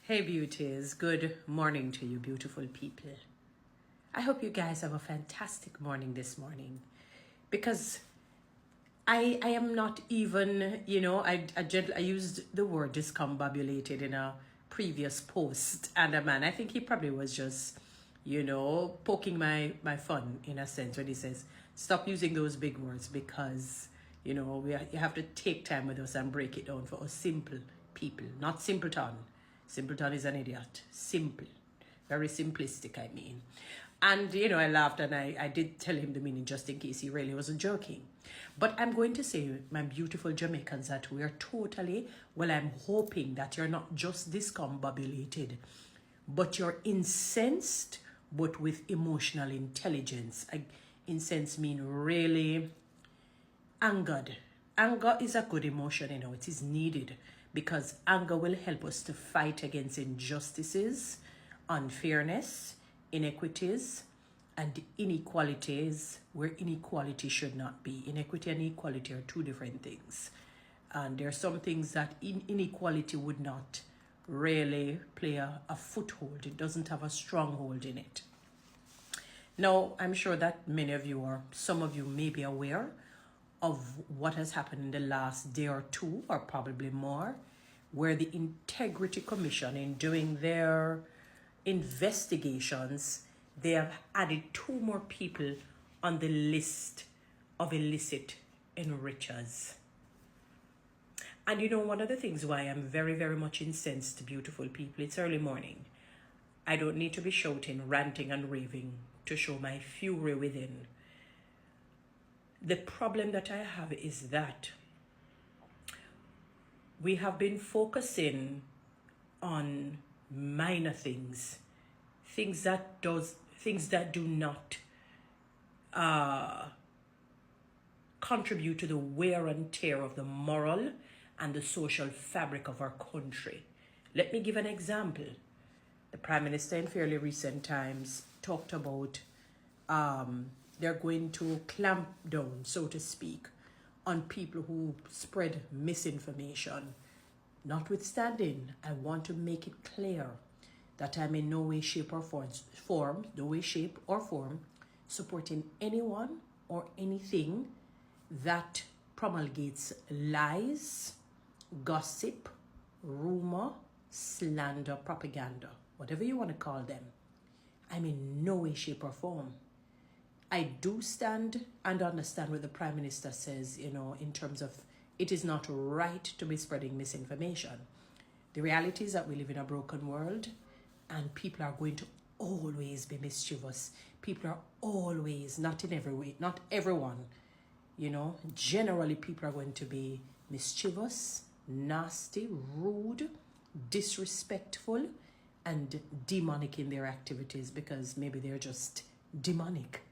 Hey beauties, good morning to you beautiful people. I hope you guys have a fantastic morning this morning because I am not even, I used the word discombobulated in a previous post, and a man, I think he probably was just, poking my fun in a sense when he says, stop using those big words because, you have to take time with us and break it down for us simple people, not simpleton. Simpleton is an idiot. Simple. Very simplistic, I mean. And, I laughed and I did tell him the meaning just in case he really wasn't joking. But I'm going to say, my beautiful Jamaicans, that we are totally, I'm hoping that you're not just discombobulated, but you're incensed, but with emotional intelligence. Incensed mean really angered. Anger is a good emotion, it is needed because anger will help us to fight against injustices, unfairness, inequities, and inequalities where inequality should not be. Inequity and equality are two different things. And there are some things that inequality would not really play a foothold. It doesn't have a stronghold in it. Now, I'm sure that many of you or some of you may be aware of what has happened in the last day or two, or probably more, where the Integrity Commission, in doing their investigations, they have added 2 more people on the list of illicit enrichers. And one of the things why I'm very, very much incensed, beautiful people, it's early morning. I don't need to be shouting, ranting, and raving to show my fury within. The problem that I have is that we have been focusing on minor things, things that do not contribute to the wear and tear of the moral and the social fabric of our country. Let me give an example. The Prime Minister in fairly recent times talked about they're going to clamp down, so to speak, on people who spread misinformation. Notwithstanding, I want to make it clear that I'm in no way, shape, or form, supporting anyone or anything that promulgates lies, gossip, rumor, slander, propaganda, whatever you want to call them. I'm in no way, shape, or form. I do stand and understand what the Prime Minister says, in terms of it is not right to be spreading misinformation. The reality is that we live in a broken world and people are going to always be mischievous. People are always, not in every way, not everyone, generally people are going to be mischievous, nasty, rude, disrespectful, and demonic in their activities because maybe they're just demonic.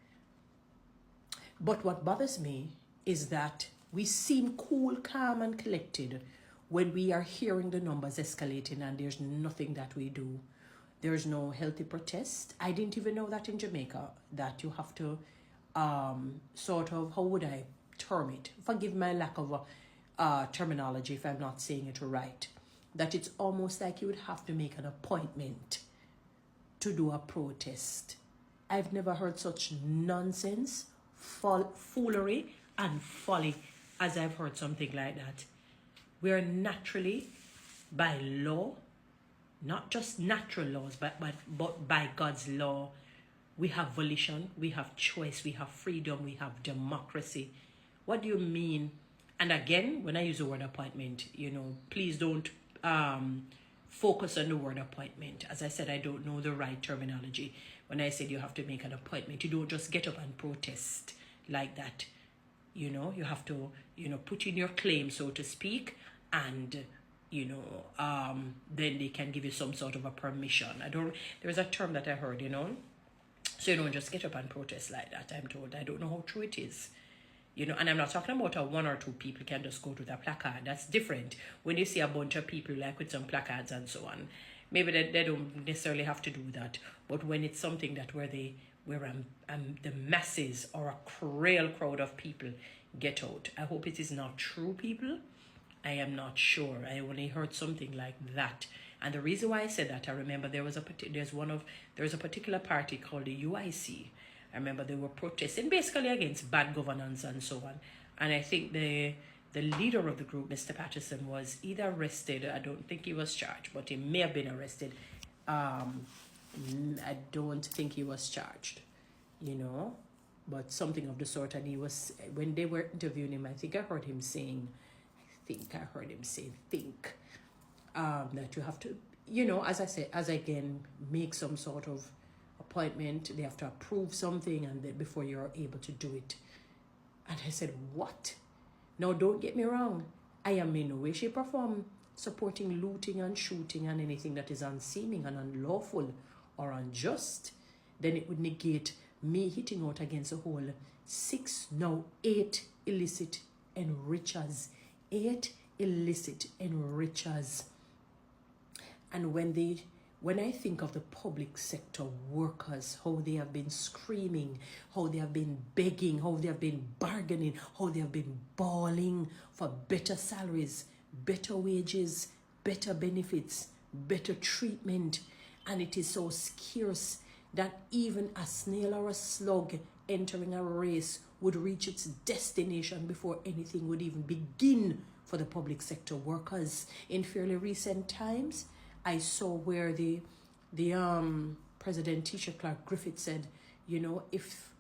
But what bothers me is that we seem cool, calm, and collected when we are hearing the numbers escalating and there's nothing that we do. There's no healthy protest. I didn't even know that in Jamaica that you have to sort of, how would I term it? Forgive my lack of terminology if I'm not saying it right. That it's almost like you would have to make an appointment to do a protest. I've never heard such nonsense, foolery, and folly as I've heard something like that. We are naturally, by law, not just natural laws, but by God's law, we have volition, we have choice, we have freedom, we have democracy. What do you mean? And again, when I use the word appointment, please don't focus on the word appointment. As I said, I don't know the right terminology. When I said you have to make an appointment, you don't just get up and protest like that. You have to, put in your claim, so to speak, and, then they can give you some sort of a permission. There's a term that I heard, so you don't just get up and protest like that, I'm told. I don't know how true it is. And I'm not talking about 1 or 2 people can just go with a placard. That's different. When you see a bunch of people like with some placards and so on, maybe they don't necessarily have to do that. But when it's something that where the masses or a real crowd of people get out, I hope it is not true, people. I am not sure. I only heard something like that. And the reason why I said that, I remember there was a particular party called the UIC. I remember they were protesting basically against bad governance and so on. And I think the leader of the group, Mr. Patterson, was either arrested. I don't think he was charged, but he may have been arrested. I don't think he was charged, you know, but something of the sort. And he was, when they were interviewing him, I think I heard him saying, that you have to, you know, as I said, make some sort of appointment. They have to approve something, and then before you're able to do it. And I said, what? Now, don't get me wrong. I am in no way, shape, or form supporting looting and shooting and anything that is unseeming and unlawful or unjust. Then it would negate me hitting out against a whole 8 illicit enrichers. 8 illicit enrichers. And when I think of the public sector workers, how they have been screaming, how they have been begging, how they have been bargaining, how they have been bawling for better salaries, better wages, better benefits, better treatment, and it is so scarce that even a snail or a slug entering a race would reach its destination before anything would even begin for the public sector workers. In fairly recent times, I saw where the President Tisha Clark Griffith said, you know, if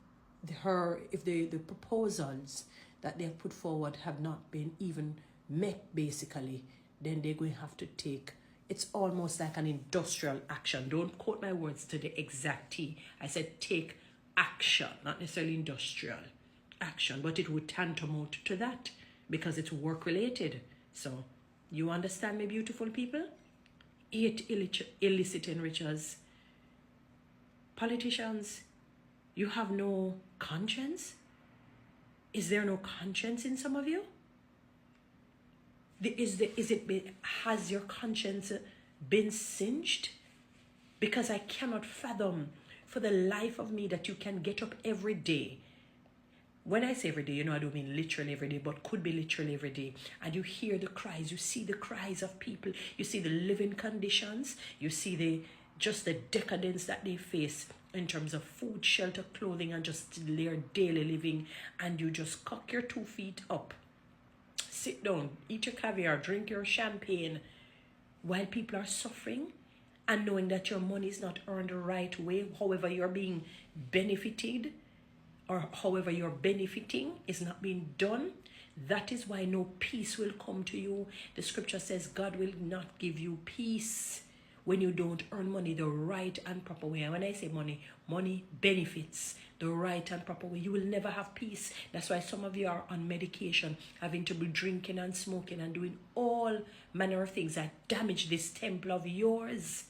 the proposals that they have put forward have not been even met, basically, then they're going to have to take, it's almost like an industrial action. Don't quote my words to the exact T. I said take action, not necessarily industrial action, but it would tantamount to that because it's work related. So you understand me, beautiful people? 8 illicit enrichers. Politicians, you have no conscience? Is there no conscience in some of you? Has your conscience been singed? Because I cannot fathom for the life of me that you can get up every day. When I say every day, you know, I don't mean literally every day, but could be literally every day. And you hear the cries, you see the cries of people, you see the living conditions, you see just the decadence that they face in terms of food, shelter, clothing, and just their daily living. And you just cock your 2 feet up, sit down, eat your caviar, drink your champagne, while people are suffering, and knowing that your money is not earned the right way, however you're being benefited, or however you're benefiting is not being done. That is why no peace will come to you. The scripture says God will not give you peace when you don't earn money the right and proper way. And when I say money benefits the right and proper way. You will never have peace. That's why some of you are on medication, having to be drinking and smoking and doing all manner of things that damage this temple of yours.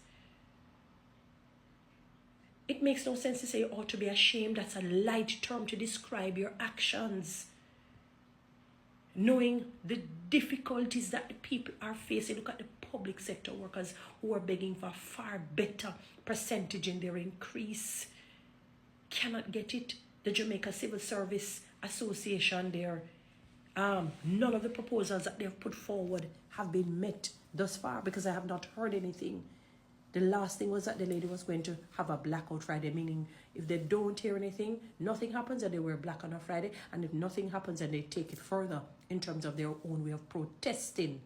It makes no sense to say you ought to be ashamed. That's a light term to describe your actions. Knowing the difficulties that the people are facing. Look at the public sector workers who are begging for a far better percentage in their increase. Cannot get it. The Jamaica Civil Service Association there, none of the proposals that they have put forward have been met thus far, because I have not heard anything. The last thing was that the lady was going to have a blackout Friday, meaning if they don't hear anything, nothing happens, and they wear black on a Friday. And if nothing happens, then they take it further in terms of their own way of protesting.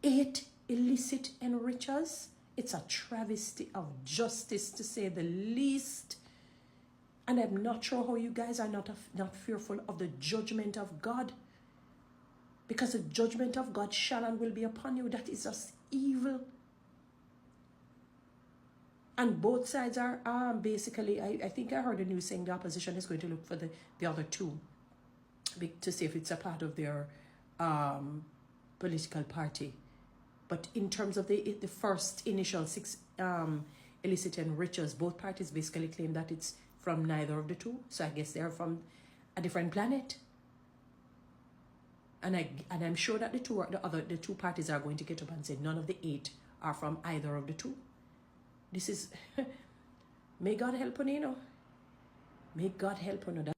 8 illicit enrichers. It's a travesty of justice, to say the least. And I'm not sure how you guys are not fearful of the judgment of God. Because the judgment of God shall and will be upon you. That is just evil. And both sides are basically, I think I heard the news saying the opposition is going to look for the other two to see if it's a part of their political party. But in terms of the first initial 6 illicit enrichers, both parties basically claim that it's from neither of the two. So I guess they're from a different planet. And I'm sure that the two parties are going to get up and say none of the 8 are from either of the two. This is may God help on you know. May God help on you.